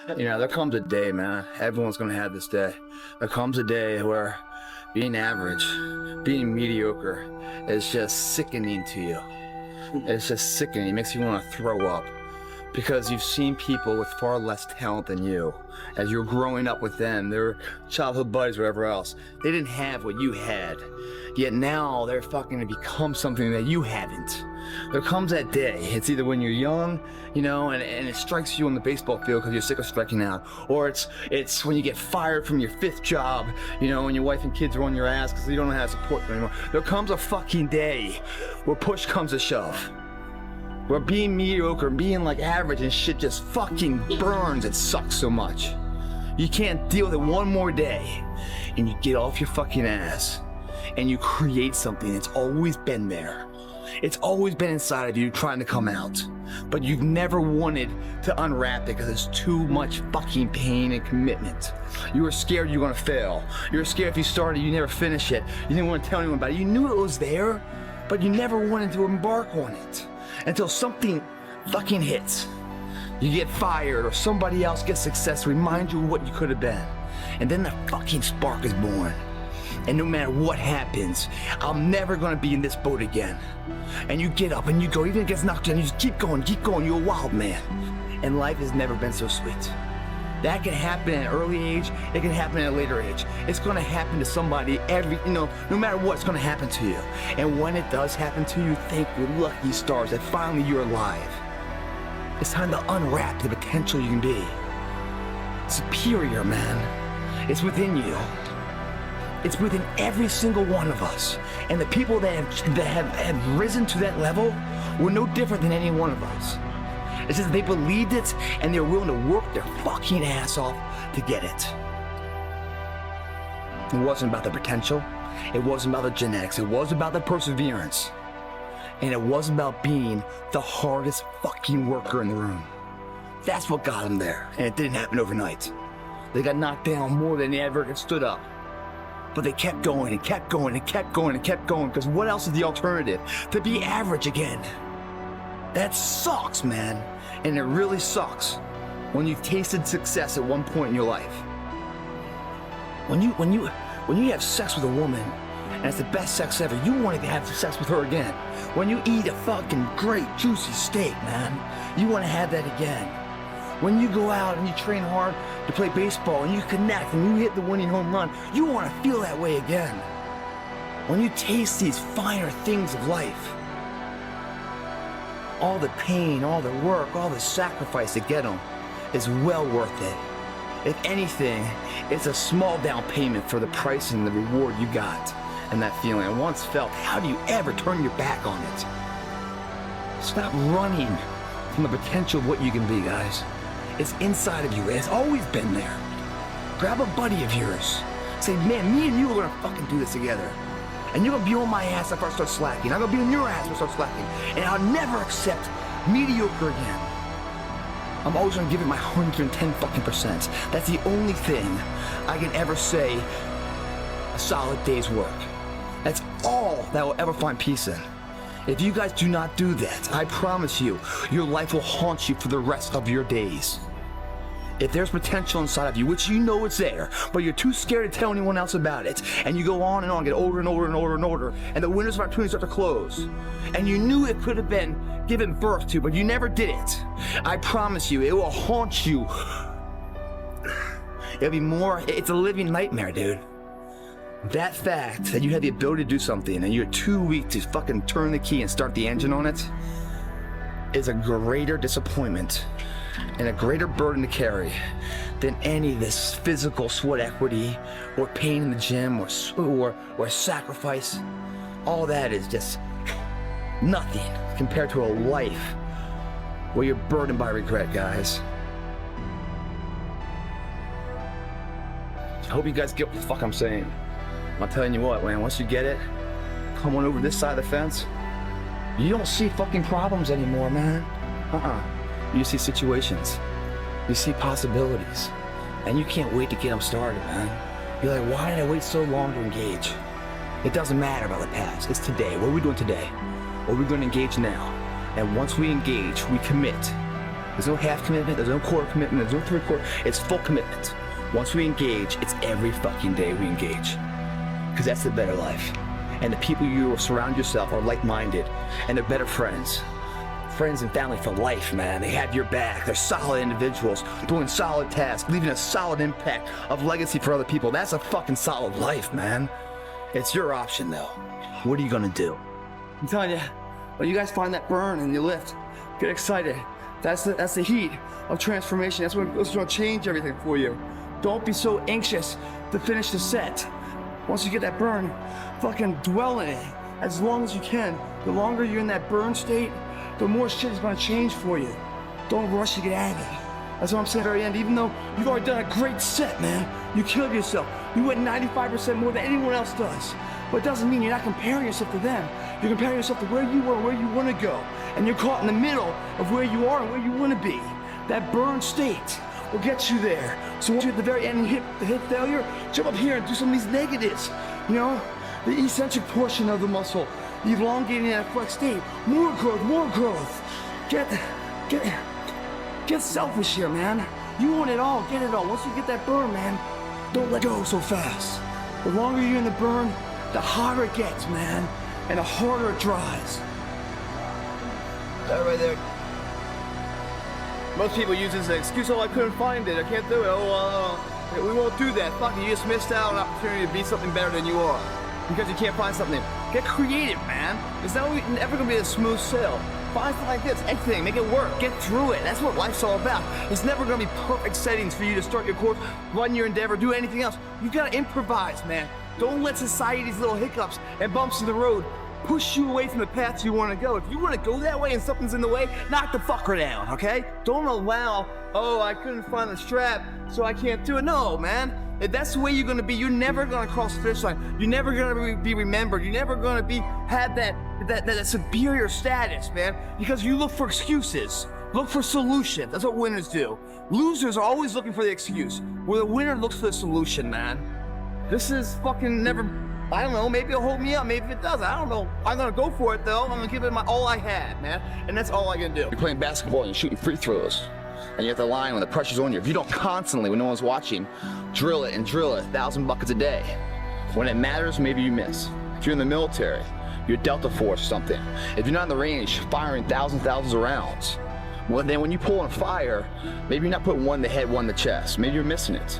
You know, there comes a day, man. Everyone's gonna have this day. There comes a day where being average, being mediocre is just sickening to you. It's just sickening. It makes you want to throw up. Because you've seen people with far less talent than you. As you're growing up with them, their childhood buddies, whatever else, they didn't have what you had. Yet now they're fucking to become something that you haven't. There comes that day. It's either when you're young, you know, and it strikes you on the baseball field because you're sick of striking out, or it's when you get fired from your 5th job, you know, and your wife and kids are on your ass because you don't know how to support them anymore. There comes a fucking day where push comes to shove. Where being mediocre, being like average and shit just fucking burns. It sucks so much. You can't deal with it one more day. And you get off your fucking ass and you create something that's always been there. It's always been inside of you trying to come out. But you've never wanted to unwrap it because it's too much fucking pain and commitment. You were scared you were gonna fail. You were scared if you started, you never finish it. You didn't want to tell anyone about it. You knew it was there, but you never wanted to embark on it. Until something fucking hits. You get fired or somebody else gets success, remind you of what you could have been. And then the fucking spark is born. And no matter what happens, I'm never gonna be in this boat again. And you get up and you go, even if it gets knocked down, you just keep going, you're a wild man. And life has never been so sweet. That can happen at an early age, it can happen at a later age. It's gonna happen to somebody no matter what, it's gonna happen to you. And when it does happen to you, thank your lucky stars that finally you're alive. It's time to unwrap the potential you can be. Superior, man. It's within you. It's within every single one of us. And the people that have risen to that level were no different than any one of us. It's just they believed it and they're willing to work their fucking ass off to get it. It wasn't about the potential. It wasn't about the genetics. It was about the perseverance. And it wasn't about being the hardest fucking worker in the room. That's what got them there. And it didn't happen overnight. They got knocked down more than they ever stood up. But they kept going and kept going and kept going and kept going, because what else is the alternative? To be average again. That sucks, man. And it really sucks when you've tasted success at one point in your life. When you have sex with a woman and it's the best sex ever, you want to have sex with her again. When you eat a fucking great juicy steak, man, you want to have that again. When you go out and you train hard to play baseball and you connect and you hit the winning home run, you want to feel that way again. When you taste these finer things of life, all the pain, all the work, all the sacrifice to get them is well worth it. If anything, it's a small down payment for the price and the reward you got and that feeling. And once felt, how do you ever turn your back on it? Stop running from the potential of what you can be, guys. It's inside of you. It's always been there. Grab a buddy of yours. Say, man, me and you are gonna fucking do this together. And you're gonna be on my ass if I start slacking. I'm gonna be on your ass if I start slacking. And I'll never accept mediocre again. I'm always gonna give it my 110 fucking %. That's the only thing I can ever say a solid day's work. That's all that will ever find peace in. If you guys do not do that, I promise you, your life will haunt you for the rest of your days. If there's potential inside of you, which you know it's there, but you're too scared to tell anyone else about it, and you go on and on, get older and older and older and older, and the windows of opportunity start to close, and you knew it could have been given birth to, but you never did it, I promise you, it will haunt you. It's a living nightmare, dude. That fact that you have the ability to do something and you're too weak to fucking turn the key and start the engine on it is a greater disappointment and a greater burden to carry than any of this physical sweat equity or pain in the gym or sacrifice. All that is just nothing compared to a life where you're burdened by regret, guys. I hope you guys get what the fuck I'm saying. I'm telling you what, man, once you get it, come on over this side of the fence, you don't see fucking problems anymore, man. You see situations. You see possibilities. And you can't wait to get them started, man. You're like, why did I wait so long to engage? It doesn't matter about the past. It's today. What are we doing today? What are we going to engage now? And once we engage, we commit. There's no half commitment, there's no quarter commitment, there's no three-quarter. It's full commitment. Once we engage, it's every fucking day we engage. Because that's the better life. And the people you surround yourself are like-minded, and they're better friends. Friends and family for life, man. They have your back. They're solid individuals doing solid tasks, leaving a solid impact of legacy for other people. That's a fucking solid life, man. It's your option, though. What are you gonna do? I'm telling you, when you guys find that burn and you lift, get excited. That's the heat of transformation. That's what's gonna change everything for you. Don't be so anxious to finish the set. Once you get that burn, fucking dwell in it as long as you can. The longer you're in that burn state, the more shit is gonna change for you. Don't rush to get out of it. That's what I'm saying at the very end. Even though you've already done a great set, man, you killed yourself. You went 95% more than anyone else does. But it doesn't mean you're not comparing yourself to them. You're comparing yourself to where you were, where you wanna go. And you're caught in the middle of where you are and where you wanna be. That burn state will get you there. So once you're at the very end and hit failure, jump up here and do some of these negatives. You know, the eccentric portion of the muscle, the elongating that flex state. More growth, more growth. Get selfish here, man. You want it all, get it all. Once you get that burn, man, don't let go so fast. The longer you're in the burn, the hotter it gets, man, and the harder it dries. That right there. Most people use this as an excuse, oh, I couldn't find it, I can't do it, we won't do that. Fuck it, you just missed out on an opportunity to be something better than you are. Because you can't find something. Get creative, man. It's never gonna be a smooth sail. Find something like this, anything, make it work, get through it. That's what life's all about. It's never gonna be perfect settings for you to start your course, run your endeavor, do anything else. You gotta improvise, man. Don't let society's little hiccups and bumps in the road push you away from the path you want to go. If you want to go that way and something's in the way, knock the fucker down, okay? Don't allow, oh, I couldn't find the strap, so I can't do it. No, man. If that's the way you're going to be, you're never going to cross the finish line. You're never going to be remembered. You're never going to have that superior status, man, because you look for excuses. Look for solutions. That's what winners do. Losers are always looking for the excuse, where the winner looks for the solution, man. This is fucking never... I don't know, maybe it'll hold me up, maybe it doesn't, I don't know. I'm gonna go for it though, I'm gonna give it all I had, man. And that's all I can do. You're playing basketball and you're shooting free throws. And you're at the line when the pressure's on you. If you don't constantly, when no one's watching, drill it, 1,000 buckets a day. When it matters, maybe you miss. If you're in the military, you're Delta Force or something. If you're not in the range, firing thousands of rounds. Well, then when you pull on fire, maybe you're not putting one in the head, one in the chest. Maybe you're missing it.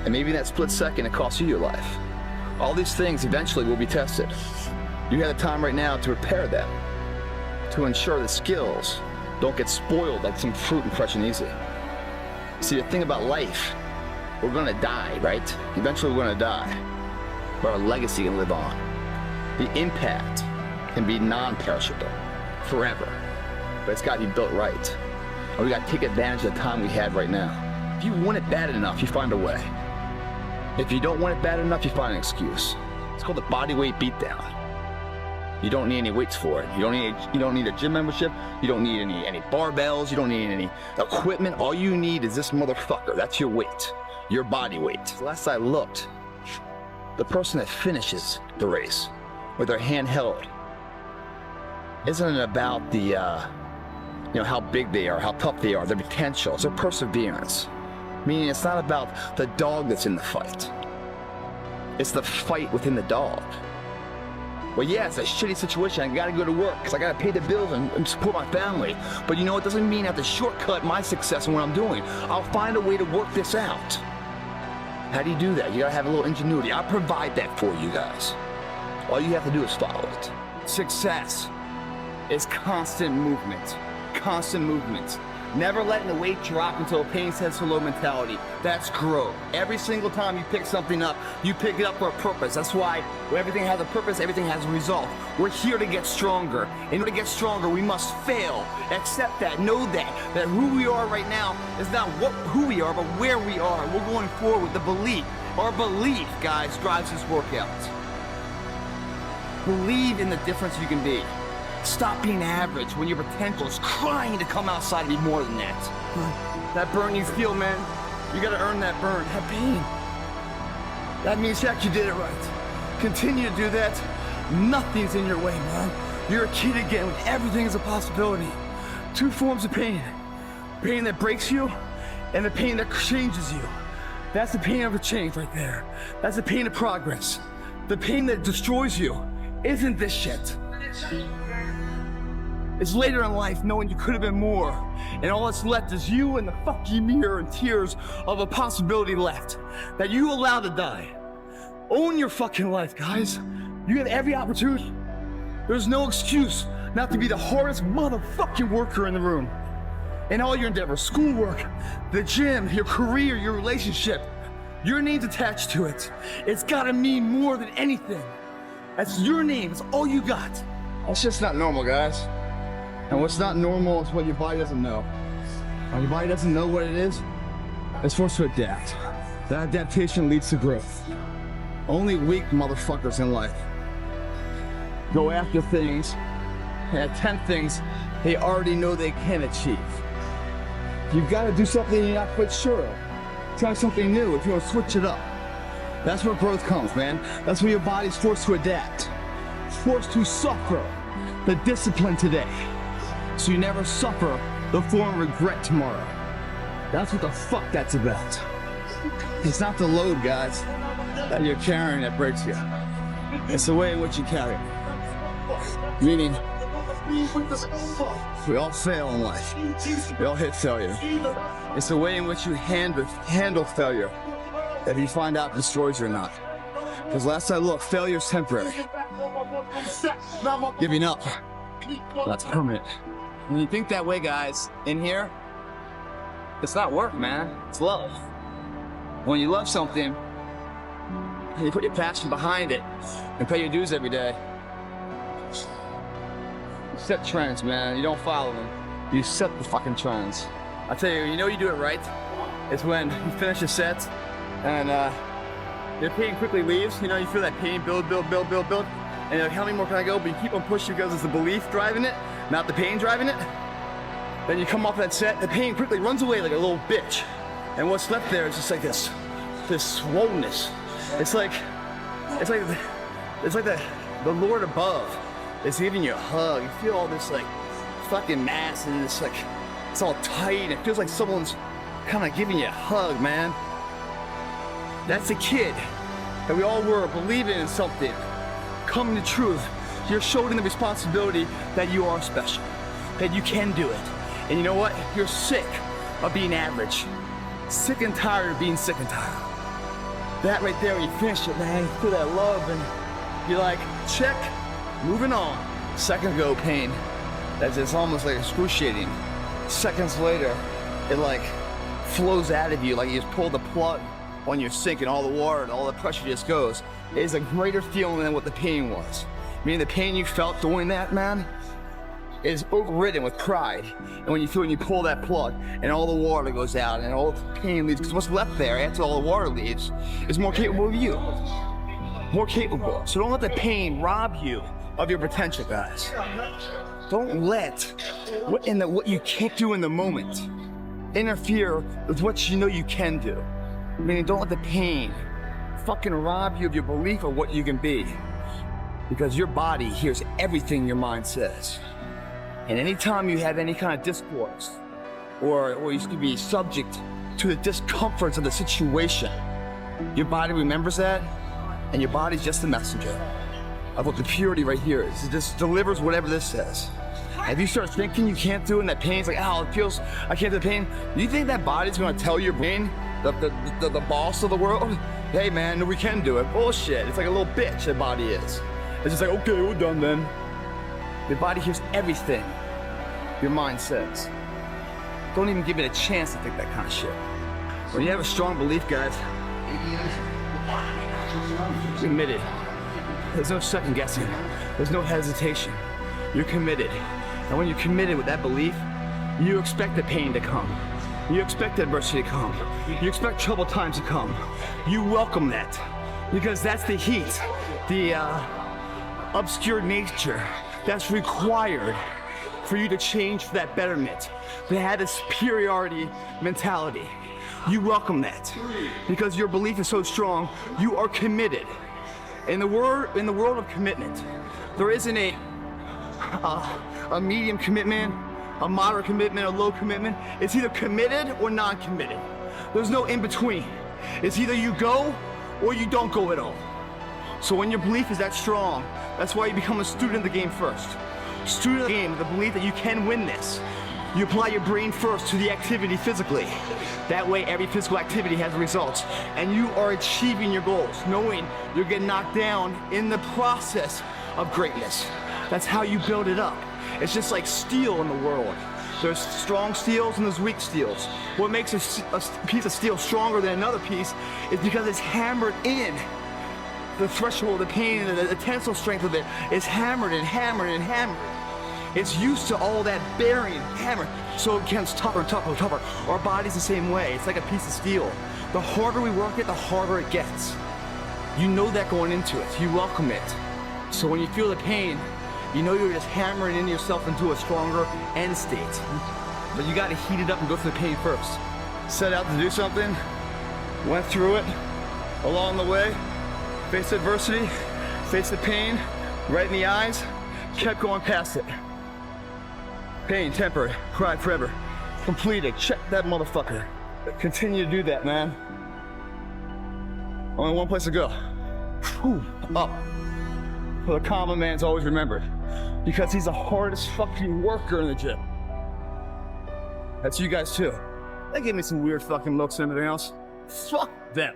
And maybe in that split second, it costs you your life. All these things eventually will be tested. You have the time right now to prepare them, to ensure the skills don't get spoiled like some fruit and fresh and easy. See, the thing about life, we're gonna die, right? Eventually we're gonna die, but our legacy can live on. The impact can be non-perishable, forever, but it's gotta be built right. And we gotta take advantage of the time we have right now. If you want it bad enough, you find a way. If you don't want it bad enough, you find an excuse. It's called the body weight beatdown. You don't need any weights for it. You don't need a gym membership. You don't need any barbells. You don't need any equipment. All you need is this motherfucker. That's your weight, your body weight. Last I looked, the person that finishes the race with their hand held isn't about the, how big they are, how tough they are, their potential. It's their perseverance. Meaning it's not about the dog that's in the fight. It's the fight within the dog. Well, yeah, it's a shitty situation. I gotta go to work because I gotta pay the bills and support my family. But you know, it doesn't mean I have to shortcut my success in what I'm doing. I'll find a way to work this out. How do you do that? You gotta have a little ingenuity. I'll provide that for you guys. All you have to do is follow it. Success is constant movement. Constant movement. Never letting the weight drop until the pain says hello mentality. That's growth. Every single time you pick something up, you pick it up for a purpose. That's why when everything has a purpose, everything has a result. We're here to get stronger. In order to get stronger, we must fail. Accept that, know that who we are right now is not who we are, but where we are. We're going forward with the belief. Our belief, guys, drives this workout. Believe in the difference you can be. Stop being average when your potential is crying to come outside and be more than that. That burn you feel, man, you gotta earn that burn, that pain. That means that you did it right. Continue to do that. Nothing's in your way, man. You're a kid again with everything is a possibility. Two forms of pain. pain that breaks you and the pain that changes you. That's the pain of a change right there. That's the pain of progress. The pain that destroys you isn't this shit. It's later in life knowing you could have been more, and all that's left is you and the fucking mirror and tears of a possibility left that you allowed to die. Own your fucking life, guys. You have every opportunity. There's no excuse not to be the hardest motherfucking worker in the room. In all your endeavors, schoolwork, the gym, your career, your relationship, your name's attached to it. It's gotta mean more than anything. That's your name, it's all you got. That's just not normal, guys. And what's not normal is what your body doesn't know. When your body doesn't know what it is, it's forced to adapt. That adaptation leads to growth. Only weak motherfuckers in life go after things and attempt things they already know they can achieve. You've got to do something you're not quite sure of. Try something new if you want to switch it up. That's where growth comes, man. That's where your body's forced to adapt. Forced to suffer the discipline today, so you never suffer the form of regret tomorrow. That's what the fuck that's about. It's not the load, guys, that you're carrying that breaks you. It's the way in which you carry it. Meaning, we all fail in life. We all hit failure. It's the way in which you handle failure that you find out destroys you or not. Because last I looked, failure is temporary. Giving up, that's permanent. When you think that way, guys, in here, it's not work, man. It's love. When you love something, and you put your passion behind it and pay your dues every day, you set trends, man. You don't follow them. You set the fucking trends. I tell you, you know you do it right. It's when you finish a set and your pain quickly leaves. You know, you feel that pain build. And you're like, how many more can I go? But you keep on pushing because it's the belief driving it, not the pain driving it. Then you come off that set, the pain quickly runs away like a little bitch. And what's left there is just like this swollenness. It's like the Lord above is giving you a hug. You feel all this like fucking mass and it's like, it's all tight. It feels like someone's kind of giving you a hug, man. That's a kid that we all were, believing in something, coming to truth. You're shouldering the responsibility that you are special, that you can do it. And you know what? You're sick of being average. Sick and tired of being sick and tired. That right there, when you finish it, man, you feel that love and you're like, check, moving on. Second ago, pain. That's it's almost like excruciating. Seconds later, it like flows out of you like you just pulled the plug on your sink and all the water and all the pressure just goes. It's a greater feeling than what the pain was. Meaning the pain you felt doing that, man, is overridden with pride. And when you pull that plug and all the water goes out and all the pain leaves, because what's left there after all the water leaves is more capable of you. More capable. So don't let the pain rob you of your potential, guys. Don't let what you can't do in the moment interfere with what you know you can do. Meaning don't let the pain fucking rob you of your belief of what you can be. Because your body hears everything your mind says. And anytime you have any kind of discourse, or you could be subject to the discomforts of the situation, your body remembers that, and your body's just the messenger of what the purity right here is. It just delivers whatever this says. If you start thinking you can't do it and that pain's like, oh, it feels, I can't do the pain, do you think that body's gonna tell your brain, the boss of the world, hey man, no, we can do it? Bullshit. It's like a little bitch, that body is. It's just like, okay, we're done then. Your body hears everything your mind says. Don't even give it a chance to think that kind of shit. When you have a strong belief, guys, you're committed. There's no second guessing. There's no hesitation. You're committed. And when you're committed with that belief, you expect the pain to come. You expect adversity to come. You expect troubled times to come. You welcome that. Because that's the heat, the obscure nature that's required for you to change for that betterment, to have a superiority mentality. You welcome that because your belief is so strong. You are committed. In the world of commitment, there isn't a medium commitment a moderate commitment, a low commitment. It's either committed or non-committed. There's no in between. It's either you go or you don't go at all. So when your belief is that strong, that's why you become a student of the game first. Student of the game, the belief that you can win this. You apply your brain first to the activity physically. That way every physical activity has results. And you are achieving your goals, knowing you're getting knocked down in the process of greatness. That's how you build it up. It's just like steel in the world. There's strong steels and there's weak steels. What makes a piece of steel stronger than another piece is because it's hammered in. The threshold, the pain, the tensile strength of it is hammered and hammered and hammered. It's used to all that bearing, hammer, so it gets tougher and tougher and tougher. Our body's the same way. It's like a piece of steel. The harder we work it, the harder it gets. You know that going into it. You welcome it. So when you feel the pain, you know you're just hammering in yourself into a stronger end state. But you got to heat it up and go through the pain first. Set out to do something, went through it, along the way, faced adversity, faced the pain, right in the eyes, kept going past it. Pain, temporary, cried forever. Completed, check that motherfucker. Continue to do that, man. Only one place to go. Whew, up. The common man's always remembered. Because he's the hardest fucking worker in the gym. That's you guys too. They gave me some weird fucking looks and everything else. Fuck them.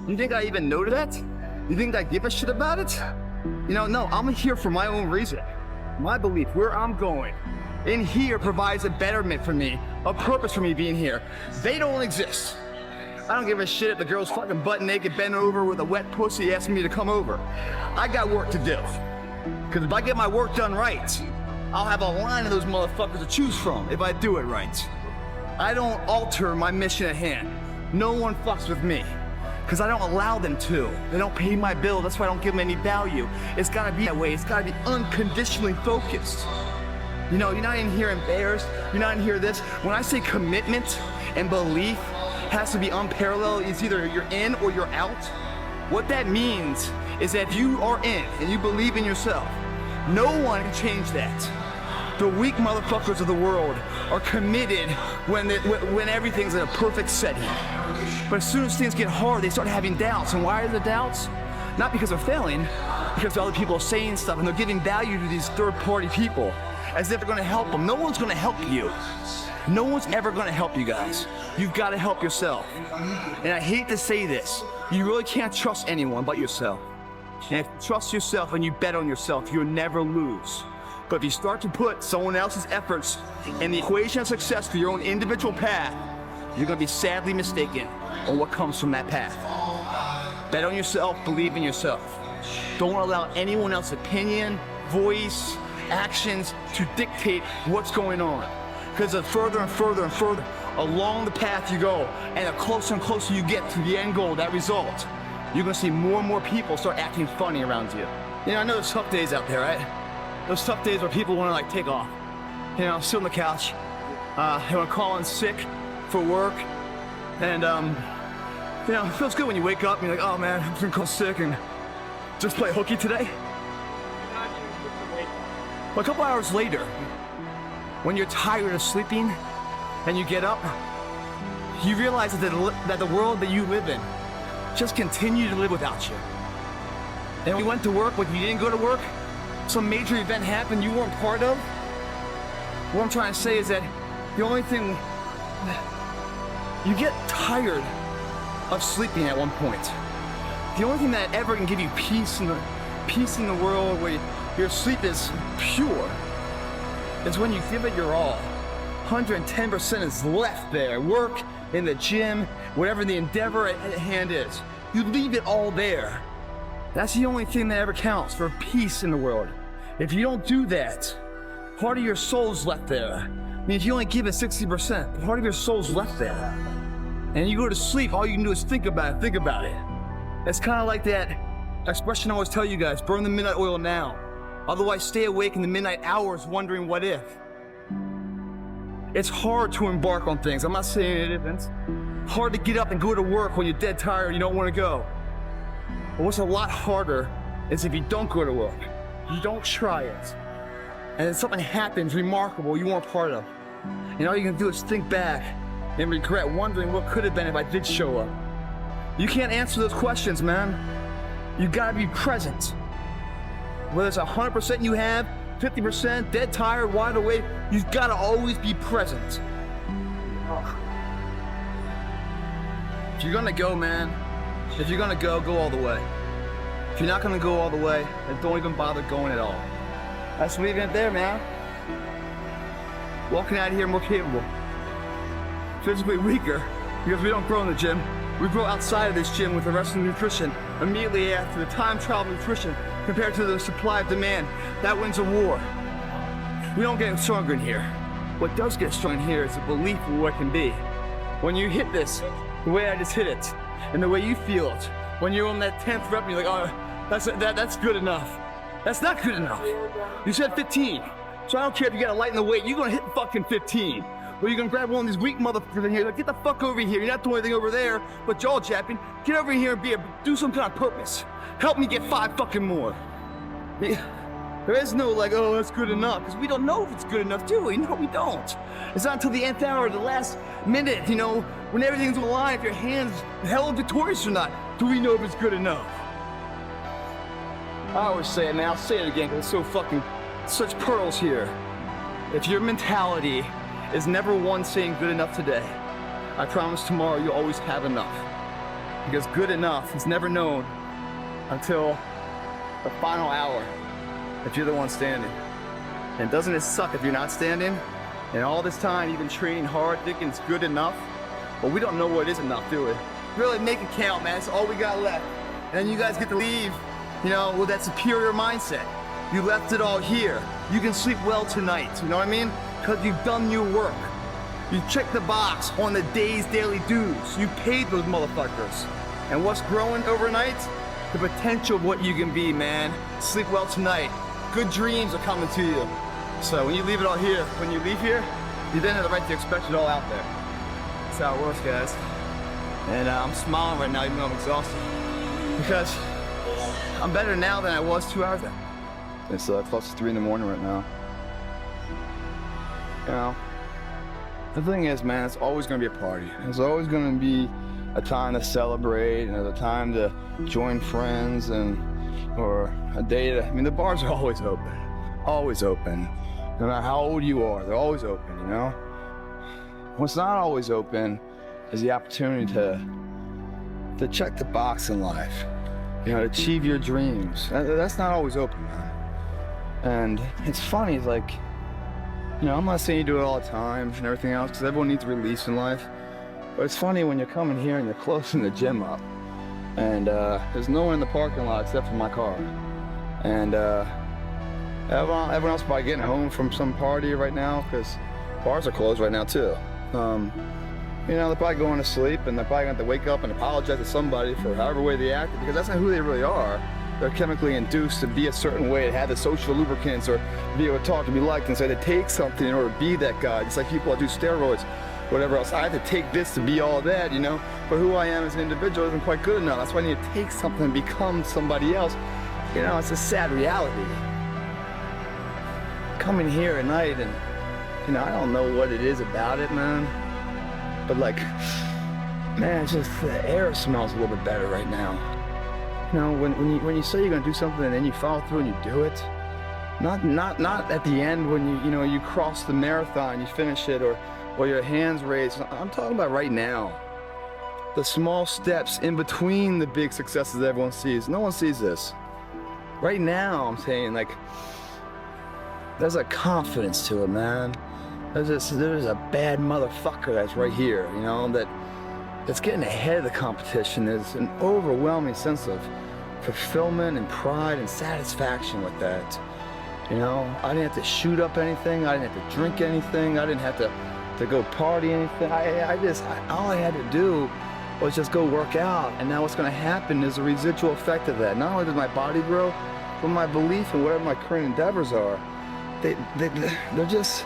You think I even know that? You think I give a shit about it? You know, no, I'm here for my own reason. My belief, where I'm going. In here provides a betterment for me, a purpose for me being here. They don't exist. I don't give a shit if the girl's fucking butt naked, bent over with a wet pussy asking me to come over. I got work to do. Because if I get my work done right, I'll have a line of those motherfuckers to choose from if I do it right. I don't alter my mission at hand. No one fucks with me. Because I don't allow them to. They don't pay my bill, that's why I don't give them any value. It's gotta be that way, it's gotta be unconditionally focused. You know, you're not in here embarrassed, you're not in here this. When I say commitment and belief has to be unparalleled, it's either you're in or you're out. What that means is that if you are in and you believe in yourself, no one can change that. The weak motherfuckers of the world are committed when everything's in a perfect setting. But as soon as things get hard, they start having doubts. And why are the doubts? Not because they're failing, because other people are saying stuff and they're giving value to these third-party people as if they're gonna help them. No one's gonna help you. No one's ever gonna help you guys. You've gotta help yourself. And I hate to say this, you really can't trust anyone but yourself. And if you trust yourself and you bet on yourself, you'll never lose. But if you start to put someone else's efforts in the equation of success for your own individual path, you're gonna be sadly mistaken on what comes from that path. Bet on yourself, believe in yourself. Don't allow anyone else's opinion, voice, actions to dictate what's going on. Because the further and further and further along the path you go, and the closer and closer you get to the end goal, that result, you're gonna see more and more people start acting funny around you. You know, I know there's tough days out there, right? Those tough days where people wanna like take off. You know, sit on the couch, they wanna call in sick for work, and you know, it feels good when you wake up and you're like, oh man, I'm gonna call sick and just play hooky today. But a couple hours later, when you're tired of sleeping and you get up, you realize that the world that you live in just continue to live without you. And when you went to work, when you didn't go to work, some major event happened you weren't part of. What I'm trying to say is that the only thing, you get tired of sleeping at one point. The only thing that ever can give you peace in the world where your sleep is pure is when you give it your all. 110% is left there. Work, in the gym, whatever the endeavor at hand is. You leave it all there. That's the only thing that ever counts for peace in the world. If you don't do that, part of your soul's left there. I mean, if you only give it 60%, part of your soul's left there. And you go to sleep, all you can do is think about it, think about it. It's kind of like that expression I always tell you guys, burn the midnight oil now. Otherwise, stay awake in the midnight hours wondering what if. It's hard to embark on things. I'm not saying it isn't. Hard to get up and go to work when you're dead tired and you don't want to go. But what's a lot harder is if you don't go to work. You don't try it. and then something happens remarkable you weren't part of. And all you can do is think back and regret wondering what could have been if I did show up. You can't answer those questions, man. You gotta be present. Whether it's 100% you have, 50%, dead tired, wide awake, you've gotta always be present. If you're gonna go, man, if you're gonna go all the way. If you're not gonna go all the way, then don't even bother going at all. That's leaving it there, man. Walking out of here more capable. Physically weaker, because we don't grow in the gym. We grow outside of this gym with the rest of the nutrition immediately after the time travel nutrition compared to the supply of demand. That wins a war. We don't get stronger in here. What does get strong in here is the belief of what it can be. When you hit this, the way I just hit it, and the way you feel it, when you're on that 10th rep and you're like, oh, that's good enough. That's not good enough. You said 15. So I don't care if you gotta lighten the weight, you're gonna hit fucking 15. Or you're gonna grab one of these weak motherfuckers in here, like, get the fuck over here. You're not doing anything over there but jaw japping. Get over here and do some kind of purpose. Help me get 5 fucking more. There is no like, oh, that's good enough, because we don't know if it's good enough, do we? No, we don't. It's not until the nth hour, the last minute, you know, when everything's on the line, if your hand's held victorious or not, do we know if it's good enough? I always say it, man, I'll say it again, because it's so fucking, such pearls here. If your mentality is never one saying good enough today, I promise tomorrow you'll always have enough. Because good enough is never known until the final hour, if you're the one standing. And doesn't it suck if you're not standing? And all this time you've been training hard, thinking it's good enough, but we don't know what is enough, do we? Really make it count, man, it's all we got left. And then you guys get to leave, you know, with that superior mindset. You left it all here. You can sleep well tonight, you know what I mean? Because you've done your work. You checked the box on the day's daily dues. You paid those motherfuckers. And what's growing overnight? The potential of what you can be, man. Sleep well tonight. Good dreams are coming to you. So when you leave it all here, when you leave here, you then have the right to expect it all out there. That's how it works, guys. And I'm smiling right now, even though I'm exhausted. Because I'm better now than I was 2 hours ago. It's close to 3 in the morning right now. You know, the thing is, man, it's always gonna be a party. There's always gonna be a time to celebrate, and a time to join friends, or a day to, I mean, the bars are always open. Always open. No matter how old you are, they're always open, you know? What's not always open is the opportunity to check the box in life. You know, to achieve your dreams. That's not always open, man. And it's funny, it's like, you know, I'm not saying you do it all the time and everything else, because everyone needs release in life. But it's funny when you're coming here and you're closing the gym up, and there's no one in the parking lot except for my car. And everyone else probably getting home from some party right now, because bars are closed right now too. You know, they're probably going to sleep, and they're probably going to have to wake up and apologize to somebody for however way they acted, because that's not who they really are. They're chemically induced to be a certain way, to have the social lubricants, or be able to talk, to be liked, and so they take something in order to be that guy. It's like people that do steroids, whatever else. I have to take this to be all that, you know? But who I am as an individual isn't quite good enough. That's why I need to take something and become somebody else. You know, it's a sad reality. Coming here at night, and, you know, I don't know what it is about it, man. But like, man, it's just the air smells a little bit better right now. You know, when you say you're gonna do something and then you follow through and you do it, not at the end when you know you cross the marathon, you finish it, or your hands raised. I'm talking about right now. The small steps in between the big successes that everyone sees. No one sees this. Right now, I'm saying, like, there's a confidence to it, man. There's a bad motherfucker that's right here, you know, that's getting ahead of the competition. There's an overwhelming sense of fulfillment and pride and satisfaction with that. You know, I didn't have to shoot up anything. I didn't have to drink anything. I didn't have to go party anything. All I had to do was just go work out. And now what's going to happen is a residual effect of that. Not only does my body grow, but my belief in whatever my current endeavors are, they're just,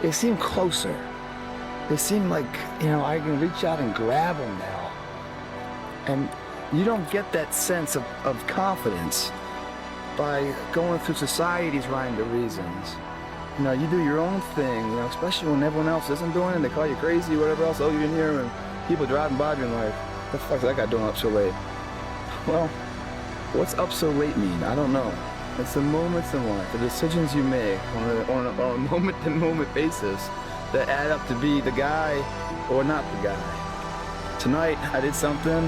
they seem closer. They seem like, you know, I can reach out and grab them now. And you don't get that sense of confidence by going through society's rhyme to reasons. You know, you do your own thing, you know, especially when everyone else isn't doing it. They call you crazy, whatever else. Oh, you're in here, and people driving by being like, what the fuck's that guy doing up so late? Well, what's up so late mean? I don't know. It's the moments in life, the decisions you make on a moment-to-moment basis that add up to be the guy or not the guy. Tonight, I did something,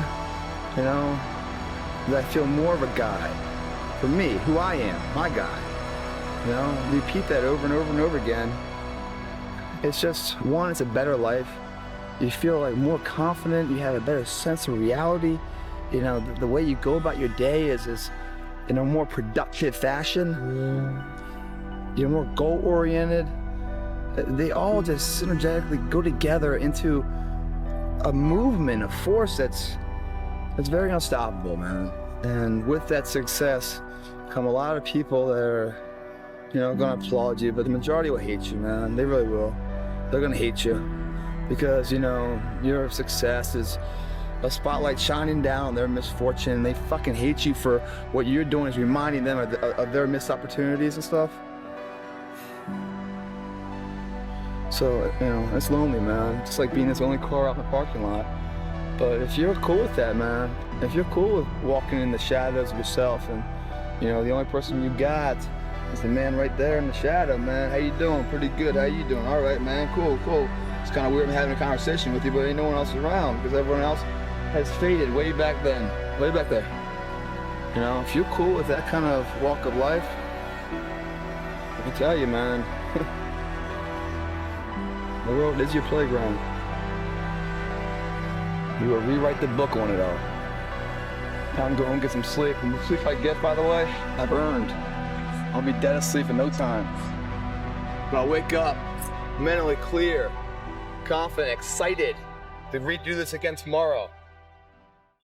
you know, that I feel more of a guy. For me, who I am, my guy. You know, repeat that over and over and over again. It's just, one, it's a better life. You feel like more confident, you have a better sense of reality. You know, the way you go about your day is in a more productive fashion. You're more goal-oriented. They all just synergetically go together into a movement, a force that's very unstoppable, man. And with that success come a lot of people that are, you know, gonna applaud you, but the majority will hate you, man. They really will. They're gonna hate you because, you know, your success is a spotlight shining down on their misfortune. They fucking hate you for what you're doing is reminding them of their missed opportunities and stuff. So, you know, it's lonely, man. Just like being this only car out in the parking lot. But if you're cool with that, man, if you're cool with walking in the shadows of yourself and, you know, the only person you got is the man right there in the shadow, man. How you doing? Pretty good. How you doing? All right, man. Cool, cool. It's kind of weird having a conversation with you, but ain't no one else around because everyone else has faded way back then, way back there. You know, if you're cool with that kind of walk of life, I can tell you, man, the world is your playground. You will rewrite the book on it all. Time to go home and get some sleep. And the sleep I get, by the way, I've earned. I'll be dead asleep in no time. But I'll wake up mentally clear, confident, excited to redo this again tomorrow.